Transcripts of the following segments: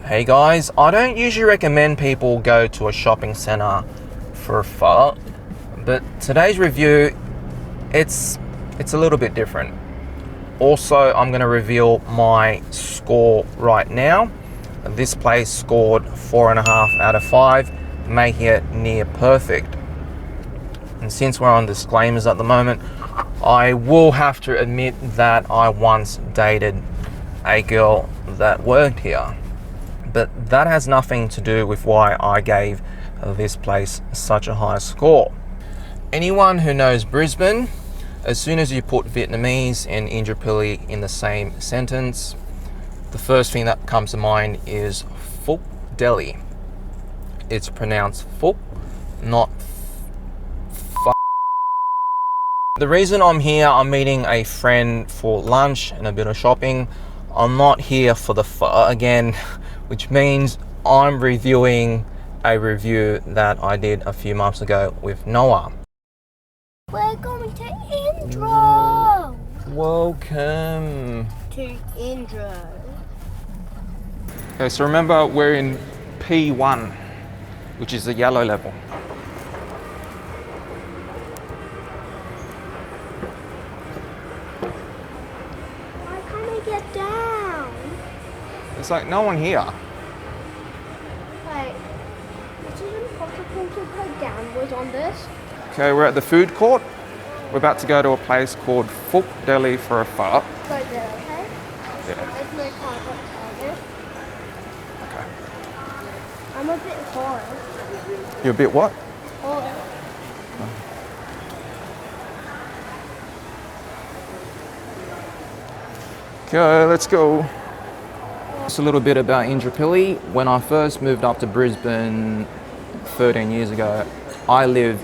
Hey guys, I don't usually recommend people go to a shopping centre for a pho, but today's review, it's a little bit different. Also, I'm going to reveal my score right now. This place scored 4.5 out of 5, making it near perfect. And since we're on disclaimers at the moment, I will have to admit that I once dated a girl that worked here. But that has nothing to do with why I gave this place such a high score. Anyone who knows Brisbane, as soon as you put Vietnamese and Indooroopilly in the same sentence, the first thing that comes to mind is Phuc Deli. It's pronounced Phuc, not f. The reason I'm here, I'm meeting a friend for lunch and a bit of shopping. I'm not here for the pho again, which means I'm reviewing a review that I did a few months ago with Noah. We're going to Indro! Welcome To Indro. Okay, so remember we're in P1, which is the yellow level. Why can't I get down? It's like no one here. Wait, is it impossible to go downwards on this? Okay, we're at the food court. We're about to go to a place called Phuc Deli for a pho. Go there, okay? Yeah. There's no carpet there. Okay. I'm a bit hard. You're a bit what? Oh. Okay, let's go. Just a little bit about Indooroopilly. When I first moved up to Brisbane 13 years ago, I lived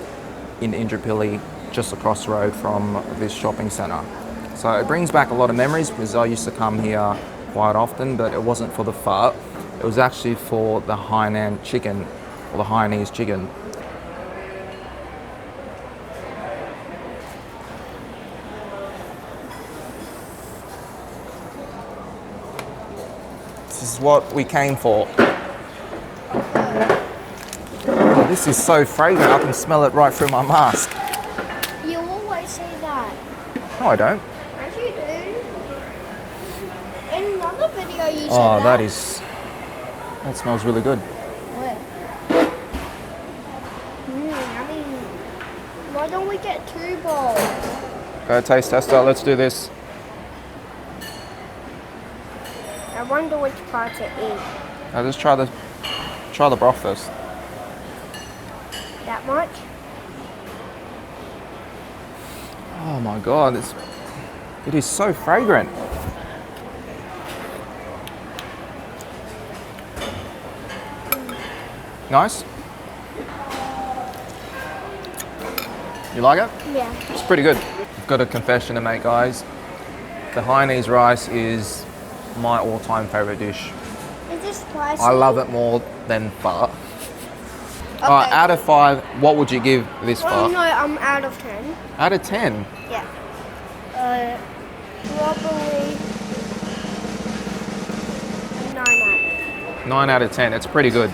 in Indooroopilly, just across the road from this shopping centre. So it brings back a lot of memories because I used to come here quite often, but it wasn't for the pho. It was actually for the Hainan chicken, or the Hainanese chicken. This is what we came for. Oh, this is so fragrant, I can smell it right through my mask. You always say that. No, I don't. Yes, you do. In another video you said Oh, that. that smells really good. What? I mean, why don't we get 2 bowls? Go taste tester, let's do this. I wonder which part to eat. Now just try the broth first. That much? Oh my god, it is so fragrant. Nice? You like it? Yeah. It's pretty good. I've got a confession to make, guys. The Hainanese rice is my all-time favorite dish. Is this spicy? I love it more than pho. Okay. Alright, out of 5, what would you give this Oh pho? no, I'm out of 10. Out of 10? Yeah. Probably 9 out of 10. 9 out of 10, it's pretty good.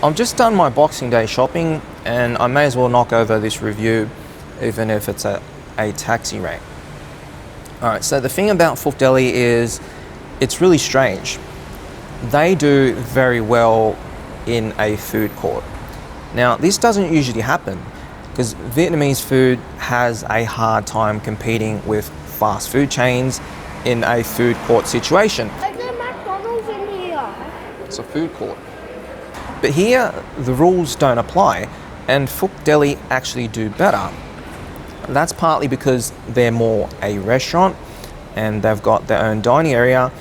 I've just done my Boxing Day shopping and I may as well knock over this review even if it's a taxi rank. Alright, so the thing about Phuc Deli is it's really strange. They do very well in a food court. Now, this doesn't usually happen because Vietnamese food has a hard time competing with fast food chains in a food court situation. Is there McDonald's in here? It's a food court. But here, the rules don't apply, and Phuc Deli actually do better. That's partly because they're more a restaurant, and they've got their own dining area,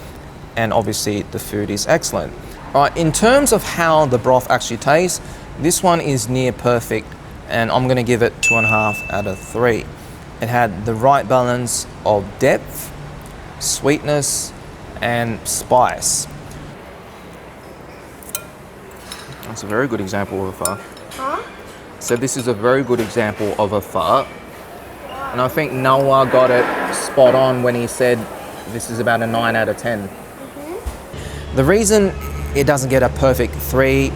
and obviously the food is excellent. Right, in terms of how the broth actually tastes, this one is near perfect, and I'm going to give it 2.5 out of 3. It had the right balance of depth, sweetness, and spice. That's a very good example of a pho. Huh? So this is a very good example of a pho. And I think Noah got it spot on when he said this is about a 9 out of 10. The reason it doesn't get a perfect 3,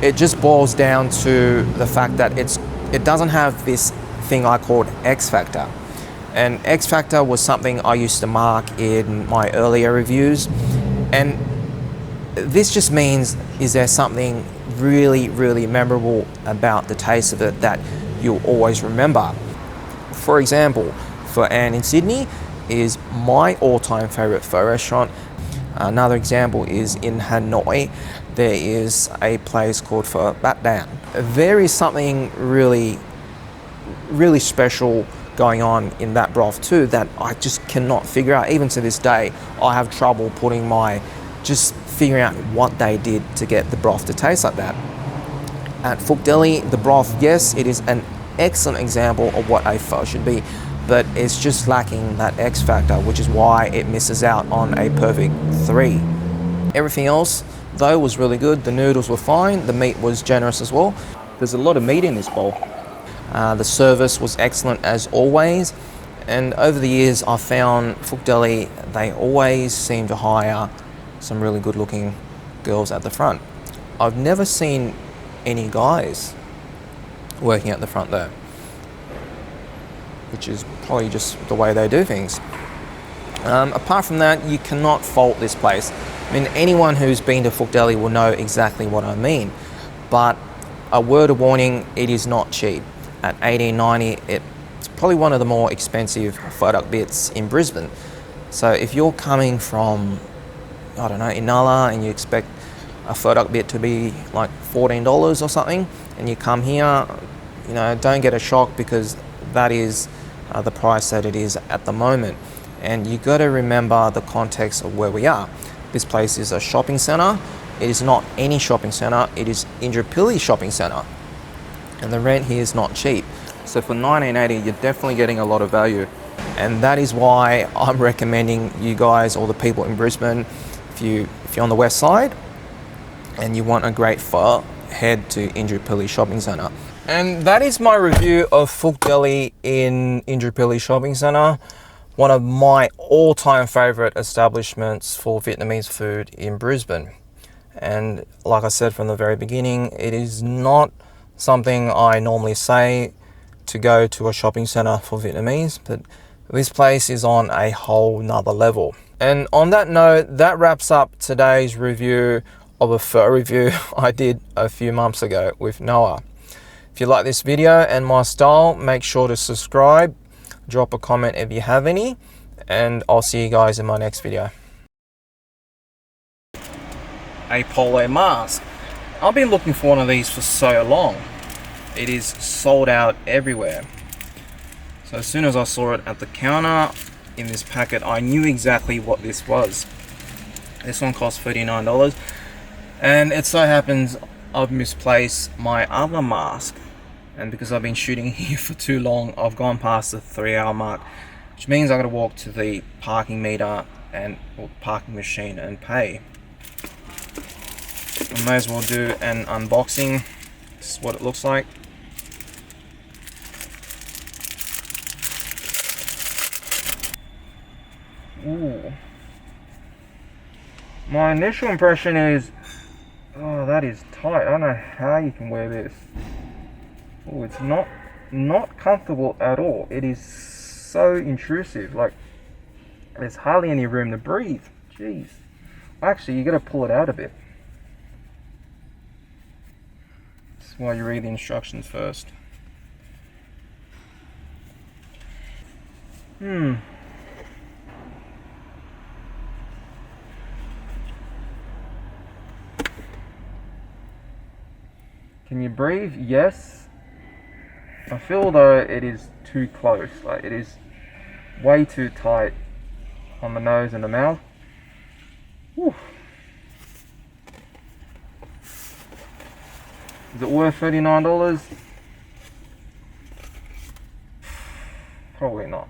it just boils down to the fact that it doesn't have this thing I called X Factor. And X Factor was something I used to mark in my earlier reviews. And this just means, is there something really, really memorable about the taste of it that you'll always remember? For example, for Anne in Sydney is my all-time favorite pho restaurant. Another example is in Hanoi. There is a place called Phuc Deli. There is something really, really special going on in that broth too that I just cannot figure out. Even to this day, I have trouble just figuring out what they did to get the broth to taste like that. At Phuc Deli, the broth, yes, it is an excellent example of what a pho should be, but it's just lacking that X factor, which is why it misses out on a perfect 3. Everything else, though, was really good. The noodles were fine. The meat was generous as well. There's a lot of meat in this bowl. The service was excellent as always. And over the years, I've found Phuc Deli, they always seem to hire some really good looking girls at the front. I've never seen any guys working at the front though, which is probably just the way they do things. Apart from that, you cannot fault this place. I mean, anyone who's been to Phuc Deli will know exactly what I mean. But a word of warning, it is not cheap. At $18.90, it's probably one of the more expensive pho duck bits in Brisbane. So if you're coming from, I don't know, Inala, and you expect a pho duck bit to be like $14 or something, and you come here, you know, don't get a shock, because that is the price that it is at the moment. And you got to remember the context of where we are. This place is a shopping centre. It is not any shopping centre. It is Indooroopilly shopping centre, and the rent here is not cheap. So for $19.80, you're definitely getting a lot of value, and that is why I'm recommending you guys, or the people in Brisbane, if you're on the west side and you want a great pho, head to Indooroopilly shopping centre. And that is my review of Phuc Deli in Indooroopilly shopping centre. One of my all-time favourite establishments for Vietnamese food in Brisbane. And like I said from the very beginning, it is not something I normally say to go to a shopping centre for Vietnamese, but this place is on a whole nother level. And on that note, that wraps up today's review of a pho review I did a few months ago with Noah. If you like this video and my style, make sure to subscribe, drop a comment if you have any, and I'll see you guys in my next video. A polo mask. I've been looking for one of these for so long. It is sold out everywhere. So as soon as I saw it at the counter in this packet, I knew exactly what this was. This one cost $39, and it so happens I've misplaced my other mask, and because I've been shooting here for too long, I've gone past the 3-hour mark, which means I've got to walk to the parking meter or parking machine and pay. I may as well do an unboxing. This is what it looks like. Ooh. My initial impression is, oh, that is tight. I don't know how you can wear this. Oh, it's not comfortable at all. It is so intrusive. Like, there's hardly any room to breathe. Jeez. Actually, you got to pull it out a bit. This is why you read the instructions first. Can you breathe? Yes. I feel though it is too close. Like, it is way too tight on the nose and the mouth. Whew. Is it worth $39? Probably not.